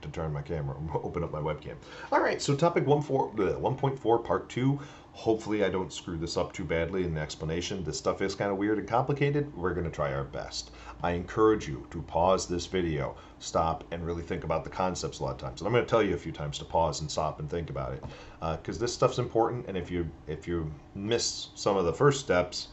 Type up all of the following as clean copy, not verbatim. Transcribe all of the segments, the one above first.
to turn my camera, open up my webcam. All right, so topic 1.4, part 2. Hopefully I don't screw this up too badly in the explanation. This stuff is kind of weird and complicated. We're going to try our best. I encourage you to pause this video, stop, and really think about the concepts a lot of times. And I'm going to tell you a few times to pause and stop and think about it, because this stuff's important, and if you miss some of the first steps,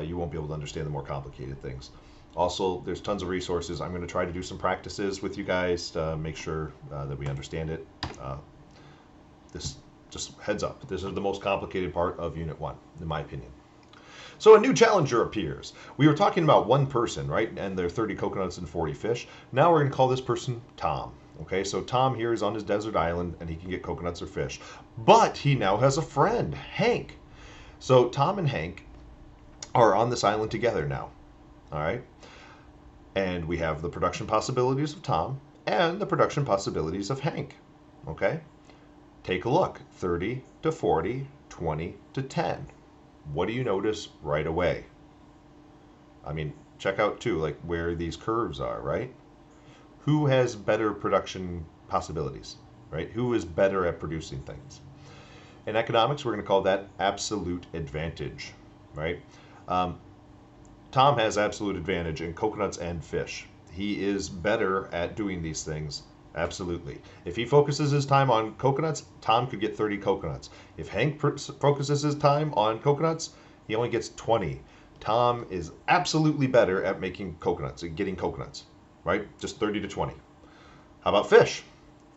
you won't be able to understand the more complicated things. Also, there's tons of resources. I'm going to try to do some practices with you guys to make sure that we understand it. This just heads up. This is the most complicated part of Unit 1, in my opinion. So a new challenger appears. We were talking about one person, right? And there are 30 coconuts and 40 fish. Now we're going to call this person Tom. Okay, so Tom here is on his desert island and he can get coconuts or fish. But he now has a friend, Hank. So Tom and Hank are on this island together now. All right. And we have the production possibilities of Tom and the production possibilities of Hank. Okay? Take a look. 30 to 40, 20 to 10. What do you notice right away? I mean, check out too, like where these curves are, right? Who has better production possibilities, right? Who is better at producing things? In economics, we're going to call that absolute advantage, right? Tom has absolute advantage in coconuts and fish. He is better at doing these things, absolutely. If he focuses his time on coconuts, Tom could get 30 coconuts. If Hank focuses his time on coconuts, he only gets 20. Tom is absolutely better at making coconuts and getting coconuts, right? Just 30 to 20. How about fish?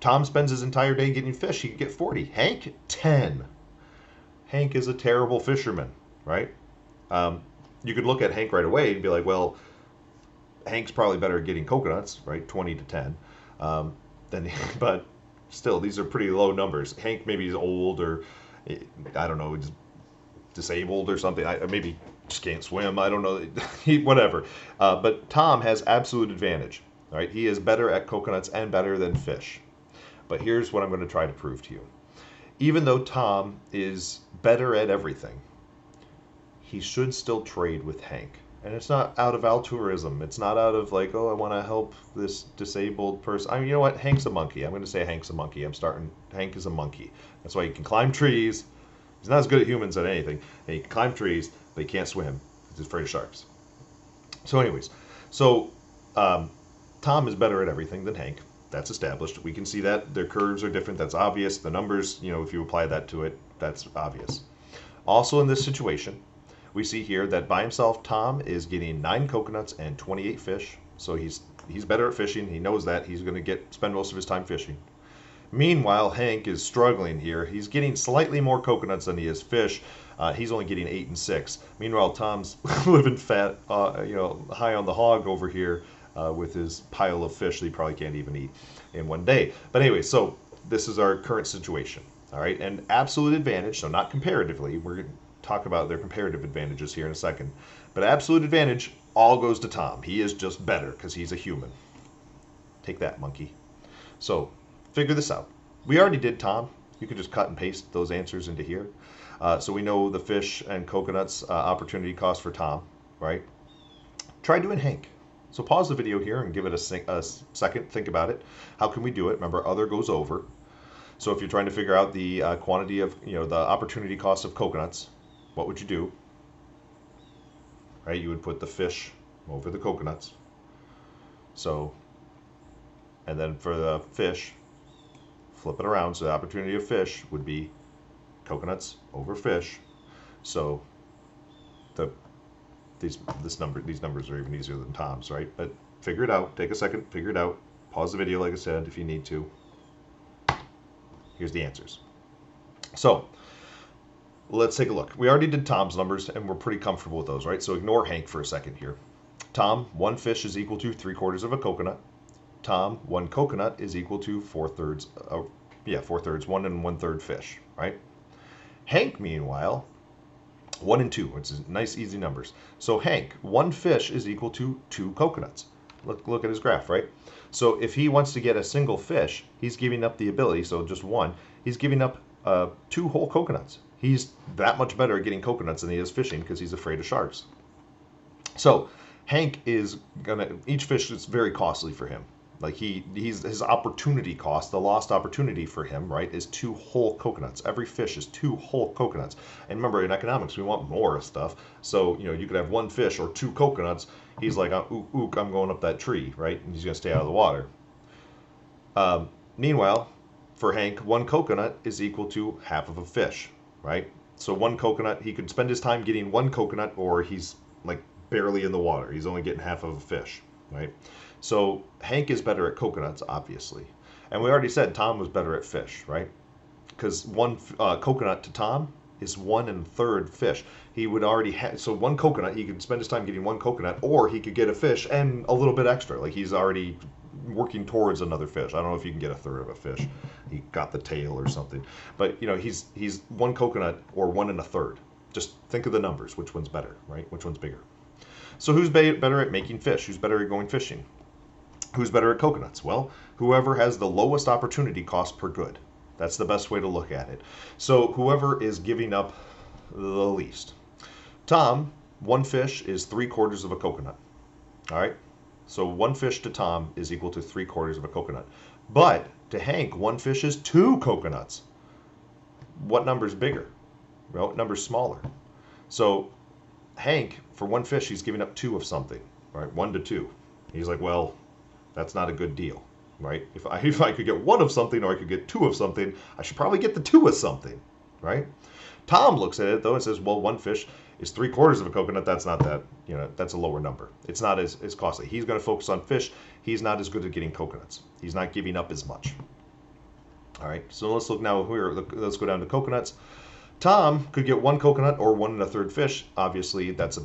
Tom spends his entire day getting fish. He could get 40. Hank, 10. Hank is a terrible fisherman, right? You could look at Hank right away and be like, well, Hank's probably better at getting coconuts, right? 20 to 10. But still, these are pretty low numbers. Hank maybe is old or, I don't know, disabled or something. Maybe just can't swim. I don't know. Whatever. But Tom has absolute advantage, right? He is better at coconuts and better than fish. But here's what I'm going to try to prove to you. Even though Tom is better at everything, he should still trade with Hank. And it's not out of altruism. It's not out of like, oh, I want to help this disabled person. I mean, you know what? Hank's a monkey. I'm going to say Hank's a monkey. Hank is a monkey. That's why he can climb trees. He's not as good at humans at anything. And he can climb trees, but he can't swim. He's afraid of sharks. So anyways, Tom is better at everything than Hank. That's established. We can see that. Their curves are different. That's obvious. The numbers, if you apply that to it, that's obvious. Also in this situation, we see here that by himself, Tom is getting 9 coconuts and 28 fish. So he's better at fishing. He knows that. He's going to spend most of his time fishing. Meanwhile, Hank is struggling here. He's getting slightly more coconuts than he is fish. He's only getting 8 and 6. Meanwhile, Tom's living fat, high on the hog over here with his pile of fish that he probably can't even eat in one day. But anyway, so this is our current situation. All right, and absolute advantage, so not comparatively. We're going to talk about their comparative advantages here in a second. But absolute advantage all goes to Tom. He is just better because he's a human. Take that, monkey. So figure this out. We already did Tom. You can just cut and paste those answers into here. So we know the fish and coconuts opportunity cost for Tom, right? Try doing Hank. So pause the video here and give it a second. Think about it. How can we do it? Remember, other goes over. So if you're trying to figure out the quantity of, the opportunity cost of coconuts, what would you do? Right, you would put the fish over the coconuts. So, and then for the fish, flip it around. So the opportunity of fish would be coconuts over fish. So these numbers are even easier than Tom's, right? But figure it out. Take a second, figure it out. Pause the video, like I said, if you need to. Here's the answers. So let's take a look. We already did Tom's numbers, and we're pretty comfortable with those, right? So ignore Hank for a second here. Tom, 1 fish is equal to 3/4 of a coconut. Tom, 1 coconut is equal to 4/3, 1 1/3 fish, right? Hank, meanwhile, 1 and 2. It's nice, easy numbers. So Hank, 1 fish is equal to 2 coconuts. Look at his graph, right? So if he wants to get a single fish, he's giving up the ability, so just 1, he's giving up 2 whole coconuts. He's that much better at getting coconuts than he is fishing because he's afraid of sharks. So Hank is each fish is very costly for him. Like he's his opportunity cost, the lost opportunity for him, right, is 2 whole coconuts. Every fish is 2 whole coconuts. And remember, in economics, we want more stuff. So you could have 1 fish or 2 coconuts. He's like, ook, I'm going up that tree, right? And he's gonna stay out of the water. Meanwhile, for Hank, 1 coconut is equal to half of a fish, right? So 1 coconut, he could spend his time getting 1 coconut, or he's like barely in the water. He's only getting half of a fish, right? So Hank is better at coconuts, obviously. And we already said Tom was better at fish, right? Because 1 coconut to Tom is 1 1/3 fish. He would already have, so 1 coconut, he could spend his time getting 1 coconut, or he could get a fish and a little bit extra. Like he's already working towards another fish. I don't know if you can get 1/3 of a fish. He got the tail or something. But he's 1 coconut or 1 1/3. Just think of the numbers. Which one's better, right? Which one's bigger? So who's better at making fish? Who's better at going fishing? Who's better at coconuts? Well, whoever has the lowest opportunity cost per good. That's the best way to look at it. So whoever is giving up the least. Tom, 1 fish is 3/4 of a coconut. All right. So 1 fish to Tom is equal to 3/4 of a coconut. But to Hank, 1 fish is 2 coconuts. What number's bigger? Well, what number's smaller? So Hank, for 1 fish, he's giving up 2 of something, right? 1 to 2. He's like, well, that's not a good deal, right? If I could get 1 of something, or I could get 2 of something, I should probably get the 2 of something, right? Tom looks at it though and says, well, 1 fish is 3/4 of a coconut. That's not that, that's a lower number. It's not as costly. He's going to focus on fish. He's not as good at getting coconuts. He's not giving up as much. All right, so let's look now here. Let's go down to coconuts. Tom could get 1 coconut or 1 1/3 fish. Obviously, that's a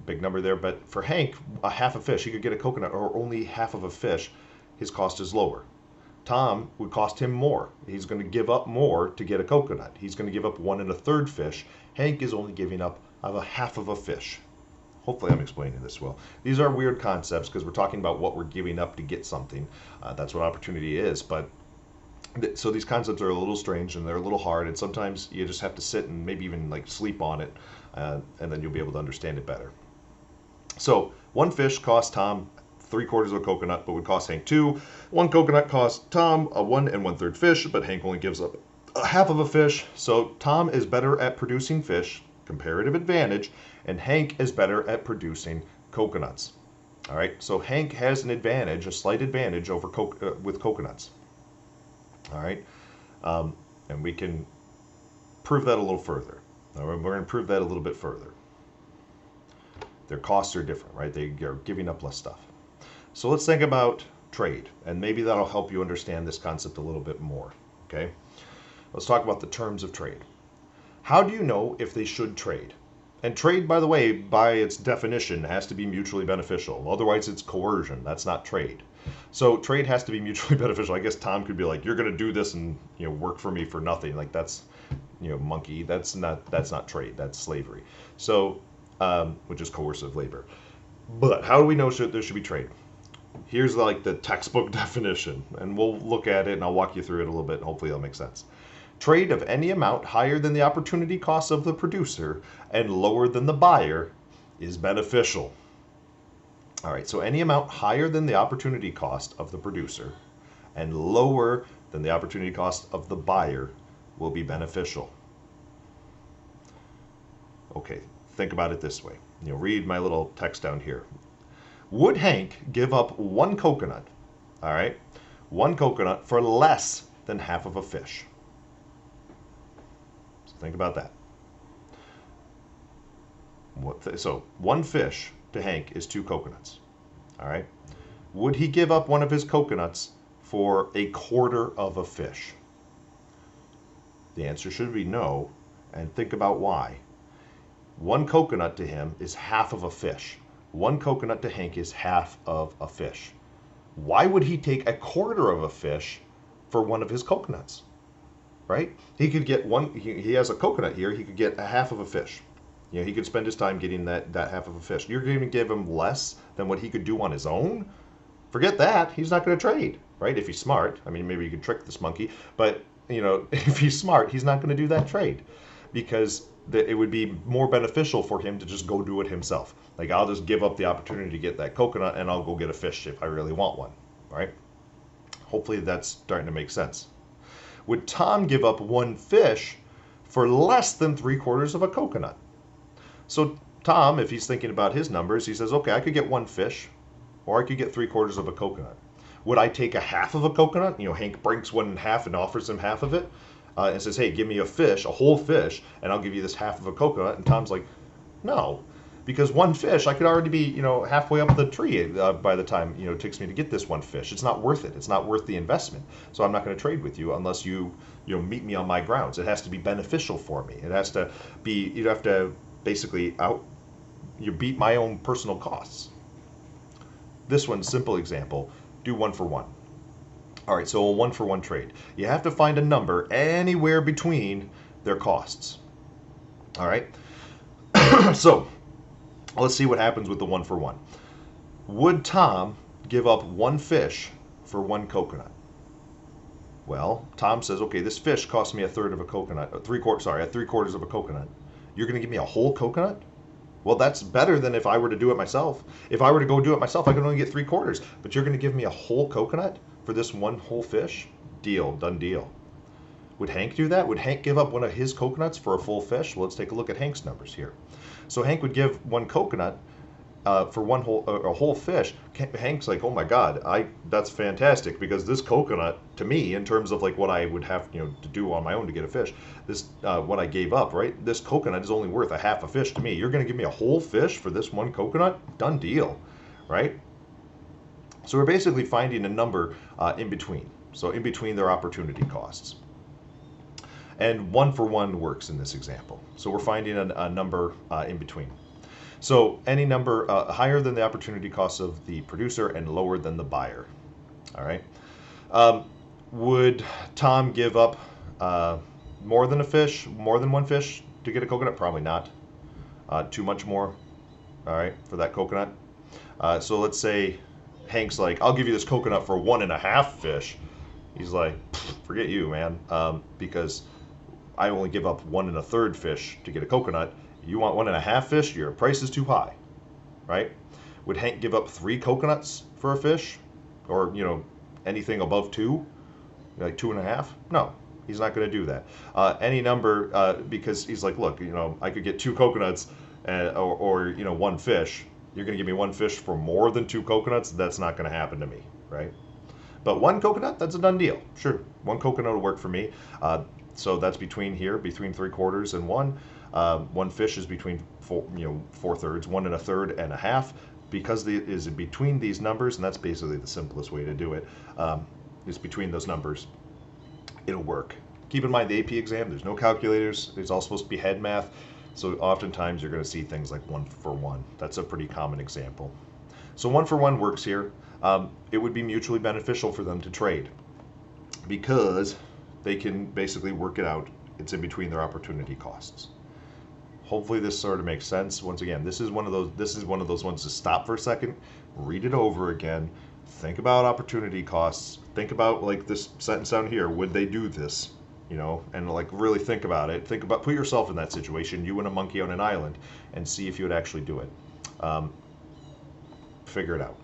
big number there. But for Hank, a half a fish, he could get a coconut or only half of a fish. His cost is lower. Tom would cost him more. He's going to give up more to get a coconut. He's going to give up 1 1/3 fish. Hank is only giving up a half of a fish. Hopefully I'm explaining this well. These are weird concepts because we're talking about what we're giving up to get something. That's what opportunity is. But so these concepts are a little strange and they're a little hard, and sometimes you just have to sit and maybe even like sleep on it, and then you'll be able to understand it better. So 1 fish cost Tom 3/4 of a coconut, but would cost Hank 2. 1 coconut costs Tom a 1 1/3 fish, but Hank only gives up a half of a fish. So Tom is better at producing fish, comparative advantage, and Hank is better at producing coconuts. All right, so Hank has an advantage, a slight advantage over with coconuts. All right, and we can prove that a little further. We're going to prove that a little bit further. Their costs are different, right? They are giving up less stuff. So let's think about trade, and maybe that'll help you understand this concept a little bit more, okay? Let's talk about the terms of trade. How do you know if they should trade? And trade, by the way, by its definition, has to be mutually beneficial. Otherwise, it's coercion. That's not trade. So trade has to be mutually beneficial. I guess Tom could be like, "You're going to do this and work for me for nothing." Like that's monkey. That's not trade. That's slavery. So which is coercive labor. But how do we know there should be trade? Here's like the textbook definition, and we'll look at it and I'll walk you through it a little bit and hopefully it'll make sense. Trade of any amount higher than the opportunity cost of the producer and lower than the buyer is beneficial. All right, so any amount higher than the opportunity cost of the producer and lower than the opportunity cost of the buyer will be beneficial. Okay, think about it this way. Read my little text down here. Would Hank give up 1 coconut, all right, 1 coconut for less than half of a fish? So think about that. So 1 fish to Hank is 2 coconuts, all right? Would he give up one of his coconuts for 1/4 of a fish? The answer should be no, and think about why. 1 coconut to him is half of a fish. 1 coconut to Hank is half of a fish. Why would he take 1/4 of a fish for one of his coconuts? Right? He could get one, he has a coconut here, he could get a half of a fish. He could spend his time getting that half of a fish. You're going to give him less than what he could do on his own? Forget that. He's not going to trade, right? If he's smart. I mean, maybe you could trick this monkey, but if he's smart, he's not going to do that trade because it would be more beneficial for him to just go do it himself. Like, I'll just give up the opportunity to get that coconut and I'll go get a fish if I really want one, right? Hopefully that's starting to make sense. Would Tom give up one fish for less than 3/4 of a coconut? So Tom, if he's thinking about his numbers, he says, okay, I could get one fish, or I could get 3/4 of a coconut. Would I take a half of a coconut? Hank breaks one in half and offers him half of it, and says, hey, give me a fish, a whole fish, and I'll give you this half of a coconut. And Tom's like, no, because one fish, I could already be, halfway up the tree by the time, it takes me to get this one fish. It's not worth it. It's not worth the investment. So I'm not going to trade with you unless you meet me on my grounds. It has to be beneficial for me. It has to be, you'd have to basically you beat my own personal costs. This one, simple example, do 1 for 1. All right, so a 1 for 1 trade. You have to find a number anywhere between their costs. All right, so let's see what happens with the 1 for 1. Would Tom give up one fish for one coconut? Well, Tom says, okay, this fish cost me a third of a coconut, a 3/4 of a coconut. You're going to give me a whole coconut? Well, that's better than if I were to do it myself. If I were to go do it myself, I could only get 3/4. But you're going to give me a whole coconut for this one whole fish? Deal, done deal. Would Hank do that? Would Hank give up one of his coconuts for a full fish? Well, let's take a look at Hank's numbers here. So Hank would give one coconut for a whole fish. Hank's like, oh my God, that's fantastic, because this coconut, to me, in terms of like what I would have to do on my own to get a fish, this what I gave up, right? This coconut is only worth a half a fish to me. You're going to give me a whole fish for this one coconut? Done deal, right? So we're basically finding a number in between. So in between their opportunity costs. And 1 for 1 works in this example. So we're finding a number in between. So any number higher than the opportunity cost of the producer and lower than the buyer. All right. Would Tom give up more than one fish to get a coconut? Probably not. Too much more. All right, for that coconut. So let's say Hank's like, I'll give you this coconut for 1.5 fish. He's like, forget you, man, because I only give up 1 1/3 fish to get a coconut. You want 1.5 fish? Your price is too high, right? Would Hank give up 3 coconuts for a fish, or anything above 2, like 2.5? No, he's not going to do that. Any number, because he's like, look, I could get 2 coconuts, or 1 fish. You're going to give me 1 fish for more than 2 coconuts? That's not going to happen to me, right? But 1 coconut, that's a done deal. Sure, 1 coconut will work for me. So that's between 3/4 and 1. 1 fish is between 4 4/3, 1 1/3 and a half, because it is between these numbers, and that's basically the simplest way to do it. Is between those numbers, it'll work. Keep in mind the AP exam, there's no calculators. It's all supposed to be head math. So oftentimes you're going to see things like 1 for 1. That's a pretty common example. So 1 for 1 works here. It would be mutually beneficial for them to trade, because they can basically work it out. It's in between their opportunity costs. Hopefully this sort of makes sense. Once again, this is one of those ones to stop for a second, read it over again, think about opportunity costs, think about like this sentence down here, would they do this? And like really think about it. Put yourself in that situation, you and a monkey on an island, and see if you would actually do it. Figure it out.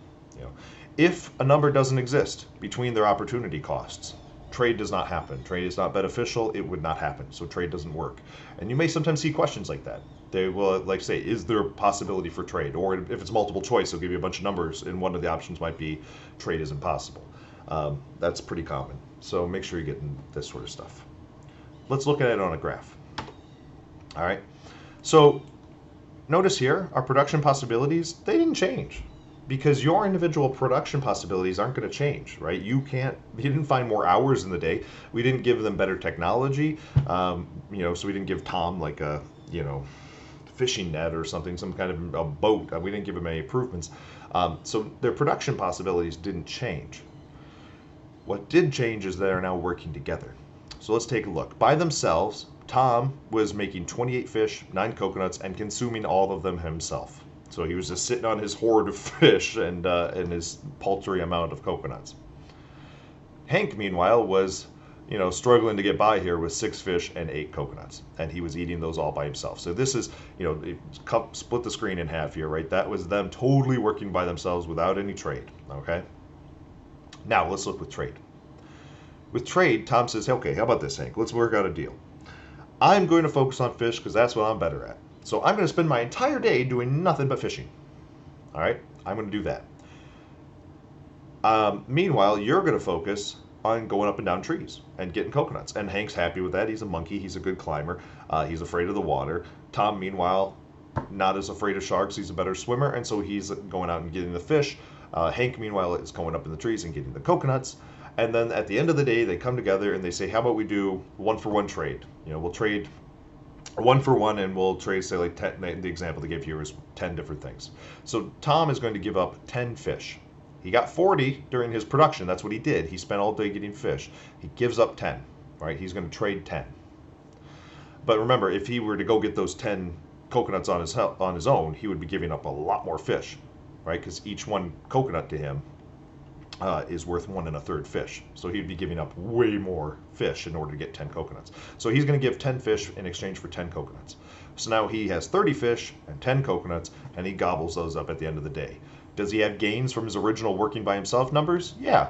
If a number doesn't exist between their opportunity costs, trade does not happen. Trade is not beneficial. It would not happen. So trade doesn't work. And you may sometimes see questions like that. They will like say, is there a possibility for trade? Or if it's multiple choice, they'll give you a bunch of numbers, and one of the options might be trade is impossible. That's pretty common. So make sure you're getting this sort of stuff. Let's look at it on a graph. All right. So notice here, our production possibilities, they didn't change, because your individual production possibilities aren't going to change, right? You didn't find more hours in the day. We didn't give them better technology, so we didn't give Tom like a, fishing net or something, some kind of a boat. We didn't give him any improvements. So their production possibilities didn't change. What did change is they're now working together. So let's take a look. By themselves, Tom was making 28 fish, 9 coconuts, and consuming all of them himself. So he was just sitting on his hoard of fish and his paltry amount of coconuts. Hank, meanwhile, was, struggling to get by here with 6 fish and 8 coconuts, and he was eating those all by himself. So this is, split the screen in half here, right? That was them totally working by themselves without any trade, okay? Now let's look with trade. With trade, Tom says, okay, how about this, Hank? Let's work out a deal. I'm going to focus on fish because that's what I'm better at. So I'm going to spend my entire day doing nothing but fishing. All right, I'm going to do that. Meanwhile, you're going to focus on going up and down trees and getting coconuts. And Hank's happy with that. He's a monkey. He's a good climber. He's afraid of the water. Tom, meanwhile, not as afraid of sharks. He's a better swimmer, and so he's going out and getting the fish. Hank, meanwhile, is going up in the trees and getting the coconuts. And then at the end of the day, they come together and they say, how about we do 1-for-1 trade? You know, we'll trade 1-for-1 and we'll trade, say, like 10, the example they gave here is 10 different things. So Tom is going to give up 10 fish. He got 40 during his production. That's what he did. He spent all day getting fish. He gives up 10, right? He's going to trade 10. But remember, if he were to go get those 10 coconuts on his own, he would be giving up a lot more fish, right? Because each one coconut to him is worth 1 1/3 fish. So he'd be giving up way more fish in order to get 10 coconuts. So he's going to give 10 fish in exchange for 10 coconuts. So now he has 30 fish and 10 coconuts, and he gobbles those up at the end of the day. Does he have gains from his original working by himself numbers? Yeah.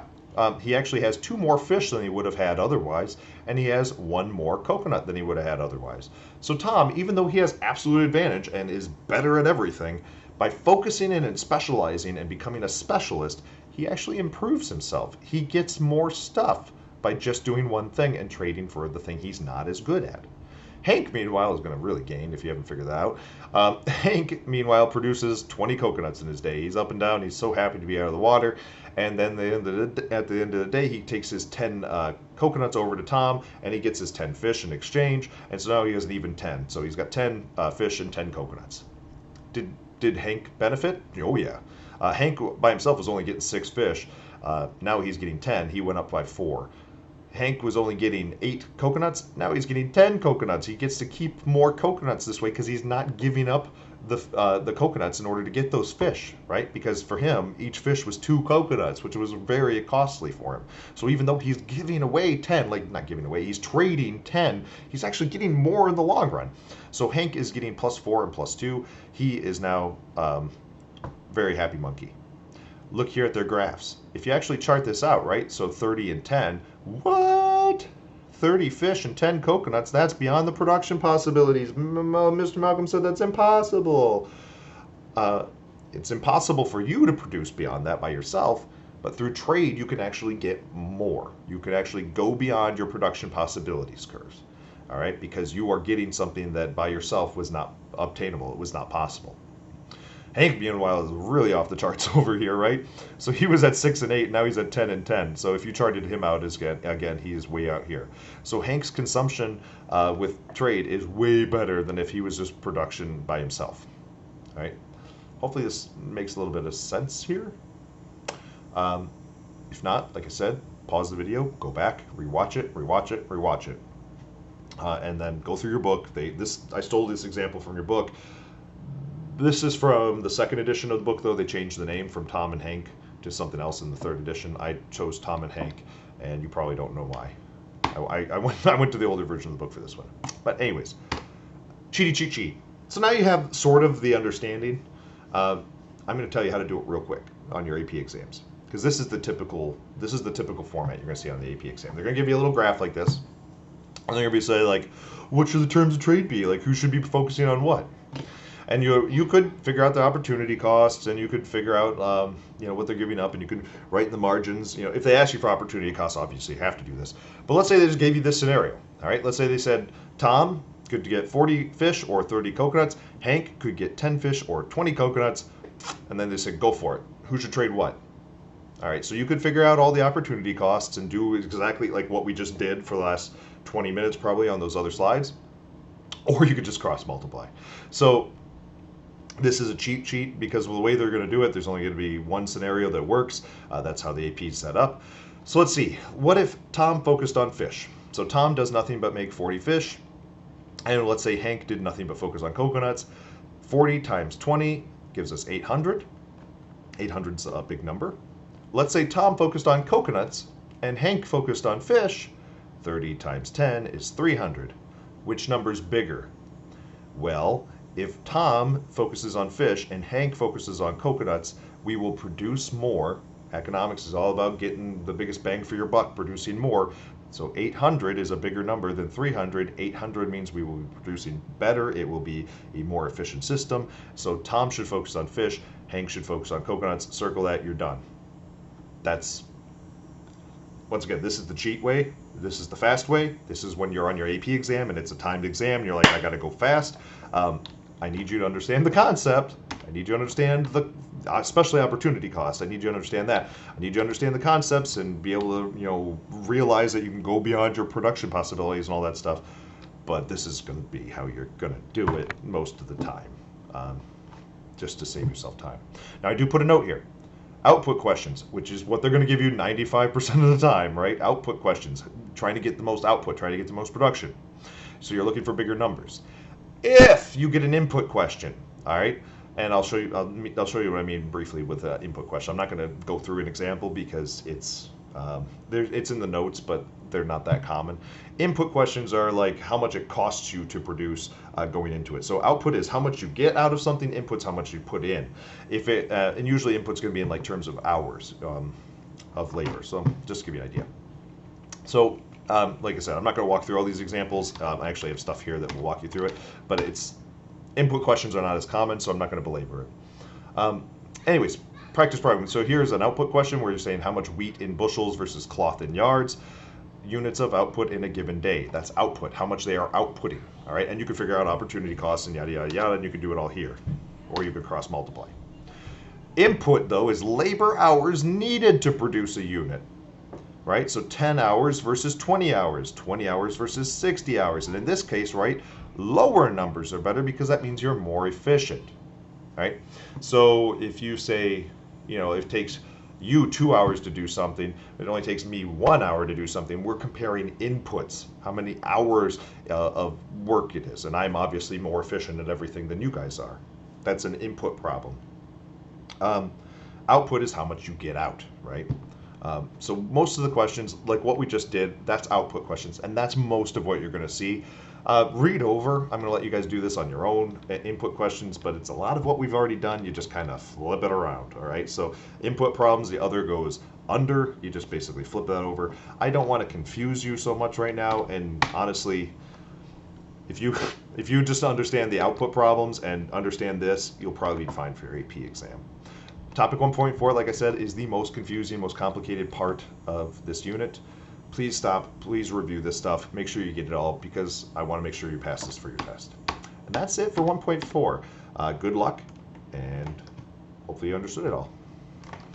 He actually has 2 more fish than he would have had otherwise, and he has 1 more coconut than he would have had otherwise. So Tom, even though he has absolute advantage and is better at everything, by focusing in and specializing and becoming a specialist, he actually improves himself. He gets more stuff by just doing one thing and trading for the thing he's not as good at. Hank, meanwhile, is going to really gain if you haven't figured that out. Hank, meanwhile, produces 20 coconuts in his day. He's up and down. He's so happy to be out of the water. And then at the end of the day, he takes his 10 coconuts over to Tom, and he gets his 10 fish in exchange. And so now he has an even 10. So he's got 10 fish and 10 coconuts. Did Hank benefit? Oh, yeah. Hank by himself was only getting 6 fish. Now he's getting 10. He went up by 4. Hank was only getting 8 coconuts. Now he's getting 10 coconuts. He gets to keep more coconuts this way because he's not giving up the coconuts in order to get those fish, right? Because for him, each fish was 2 coconuts, which was very costly for him. So even though he's giving away 10, like not giving away, he's trading 10, he's actually getting more in the long run. So Hank is getting +4 and +2. He is now very happy monkey. Look here at their graphs. If you actually chart this out, right? So 30 and 10. What? 30 fish and 10 coconuts. That's beyond the production possibilities. Mr. Malcolm said that's impossible. It's impossible for you to produce beyond that by yourself, but through trade, you can actually get more. You can actually go beyond your production possibilities curves, all right? Because you are getting something that by yourself was not obtainable. It was not possible. Hank, meanwhile, is really off the charts over here, right? So he was at 6 and 8, now he's at 10 and 10. So if you charted him out, again, he is way out here. So Hank's consumption with trade is way better than if he was just production by himself, right? Hopefully this makes a little bit of sense here. If not, like I said, pause the video, go back, rewatch it, and then go through your book. I stole this example from your book. This is from the 2nd edition of the book, though. They changed the name from Tom and Hank to something else in the 3rd edition. I chose Tom and Hank, and you probably don't know why. I went to the older version of the book for this one. But anyways, cheaty cheat sheet. So now you have sort of the understanding. I'm going to tell you how to do it real quick on your AP exams, because this is the typical format you're going to see on the AP exam. They're going to give you a little graph like this, and they're going to be say like, what should the terms of trade be? Like, who should be focusing on what? And you could figure out the opportunity costs, and you could figure out what they're giving up, and you could write in the margins. If they ask you for opportunity costs, obviously you have to do this. But let's say they just gave you this scenario. All right, let's say they said Tom could get 40 fish or 30 coconuts. Hank could get 10 fish or 20 coconuts, and then they said go for it. Who should trade what? All right, so you could figure out all the opportunity costs and do exactly like what we just did for the last 20 minutes probably on those other slides, or you could just cross multiply. So this is a cheat sheet because of the way they're going to do it, there's only going to be one scenario that works. That's how the AP is set up. So let's see. What if Tom focused on fish? So Tom does nothing but make 40 fish. And let's say Hank did nothing but focus on coconuts. 40 times 20 gives us 800. 800's a big number. Let's say Tom focused on coconuts and Hank focused on fish. 30 times 10 is 300. Which number's bigger? Well, if Tom focuses on fish and Hank focuses on coconuts, we will produce more. Economics is all about getting the biggest bang for your buck, producing more. So 800 is a bigger number than 300. 800 means we will be producing better. It will be a more efficient system. So Tom should focus on fish. Hank should focus on coconuts. Circle that, you're done. That's, once again, this is the cheat way. This is the fast way. This is when you're on your AP exam and it's a timed exam. And you're like, I got to go fast. I need you to understand the concept. I need you to understand the, especially opportunity cost. I need you to understand that. I need you to understand the concepts and be able to, realize that you can go beyond your production possibilities and all that stuff. But this is going to be how you're going to do it most of the time, just to save yourself time. Now, I do put a note here. Output questions, which is what they're going to give you 95% of the time, right? Output questions, trying to get the most output, trying to get the most production. So you're looking for bigger numbers. If you get an input question, all right, and I'll show you what I mean briefly with an input question. I'm not going to go through an example because it's in the notes, but they're not that common. Input questions are like how much it costs you to produce going into it. So output is how much you get out of something. Input's how much you put in. If it and usually input's going to be in like terms of hours of labor. So just to give you an idea. So like I said, I'm not going to walk through all these examples. I actually have stuff here that will walk you through it, but input questions are not as common, so I'm not going to belabor it. Anyways, practice problem. So here's an output question where you're saying how much wheat in bushels versus cloth in yards. Units of output in a given day. That's output, how much they are outputting. All right, and you can figure out opportunity costs and yada, yada, yada, and you can do it all here. Or you could cross multiply. Input, though, is labor hours needed to produce a unit. Right, so 10 hours versus 20 hours, 20 hours versus 60 hours. And in this case, right, lower numbers are better because that means you're more efficient, right? So if you say, if it takes you 2 hours to do something, it only takes me 1 hour to do something, we're comparing inputs, how many hours of work it is. And I'm obviously more efficient at everything than you guys are. That's an input problem. Output is how much you get out, right? So most of the questions, like what we just did, that's output questions, and that's most of what you're going to see. Read over. I'm going to let you guys do this on your own input questions, but it's a lot of what we've already done. You just kind of flip it around, all right? So input problems, the other goes under. You just basically flip that over. I don't want to confuse you so much right now, and honestly, if you just understand the output problems and understand this, you'll probably be fine for your AP exam. Topic 1.4, like I said, is the most confusing, most complicated part of this unit. Please stop, please review this stuff, make sure you get it all because I want to make sure you pass this for your test. And that's it for 1.4. Good luck, and hopefully you understood it all.